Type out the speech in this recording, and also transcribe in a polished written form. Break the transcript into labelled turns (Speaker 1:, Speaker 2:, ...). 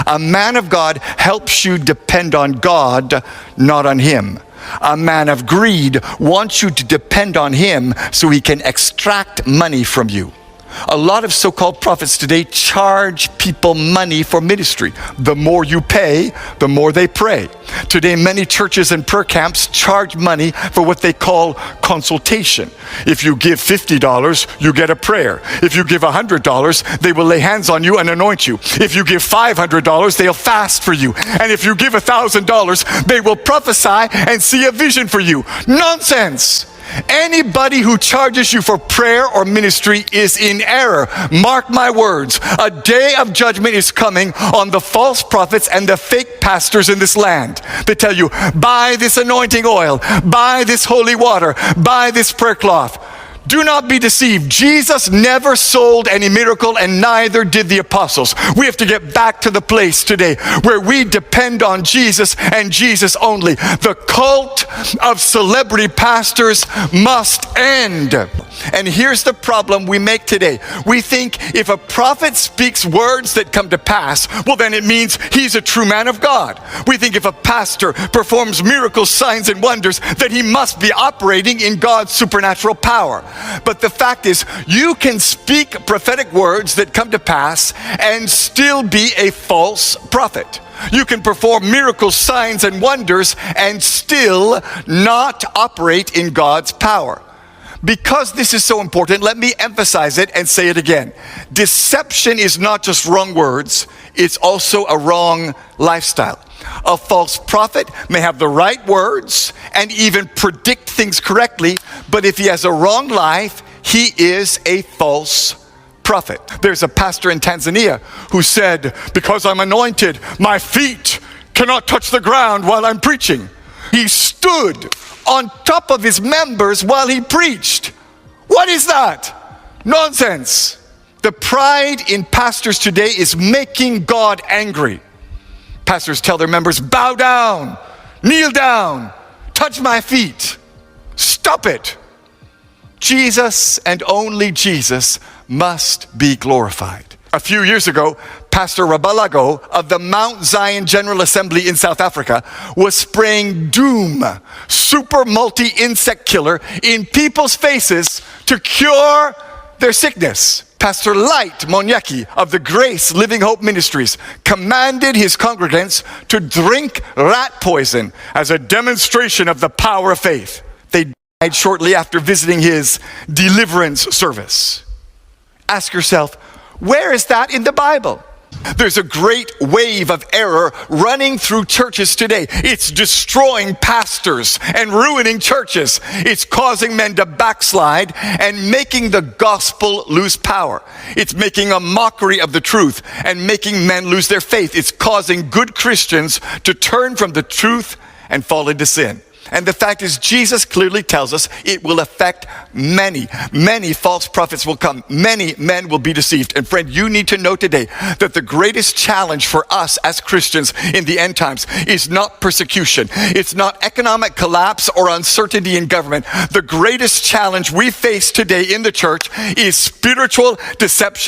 Speaker 1: A man of God helps you depend on God, not on him. A man of greed wants you to depend on him so he can extract money from you. A lot of so-called prophets today charge people money for ministry. The more you pay, the more they pray. Today, many churches and prayer camps charge money for what they call consultation. If you give $50, you get a prayer. If you give $100, they will lay hands on you and anoint you. If you give $500, they'll fast for you. And if you give $1,000, they will prophesy and see a vision for you. Nonsense! Anybody who charges you for prayer or ministry is in error. Mark my words. A day of judgment is coming on the false prophets and the fake pastors in this land. They tell you, buy this anointing oil, buy this holy water, buy this prayer cloth. Do not be deceived. Jesus never sold any miracle, and neither did the apostles. We have to get back to the place today where we depend on Jesus and Jesus only. The cult of celebrity pastors must end. And here's the problem we make today. We think if a prophet speaks words that come to pass, well, then it means he's a true man of God. We think if a pastor performs miracles, signs, and wonders, that he must be operating in God's supernatural power. But the fact is, you can speak prophetic words that come to pass and still be a false prophet. You can perform miracles, signs, and wonders and still not operate in God's power. Because this is so important, let me emphasize it and say it again. Deception is not just wrong words, it's also a wrong lifestyle. A false prophet may have the right words and even predict things correctly, but if he has a wrong life, he is a false prophet. There's a pastor in Tanzania who said, because I'm anointed, my feet cannot touch the ground while I'm preaching. He stood on top of his members while he preached. What is that? Nonsense. The pride in pastors today is making God angry. Pastors tell their members, bow down, kneel down, touch my feet. Stop it. Jesus and only Jesus must be glorified. A few years ago, Pastor Rabalago of the Mount Zion General Assembly in South Africa was spraying Doom, super multi-insect killer, in people's faces to cure their sickness. Pastor Light Monyeki of the Grace Living Hope Ministries commanded his congregants to drink rat poison as a demonstration of the power of faith. They died shortly after visiting his deliverance service. Ask yourself, where is that in the Bible? There's a great wave of error running through churches today. It's destroying pastors and ruining churches. It's causing men to backslide and making the gospel lose power. It's making a mockery of the truth and making men lose their faith. It's causing good Christians to turn from the truth and fall into sin. And the fact is, Jesus clearly tells us it will affect many. Many false prophets will come. Many men will be deceived. And friend, you need to know today that the greatest challenge for us as Christians in the end times is not persecution. It's not economic collapse or uncertainty in government. The greatest challenge we face today in the church is spiritual deception.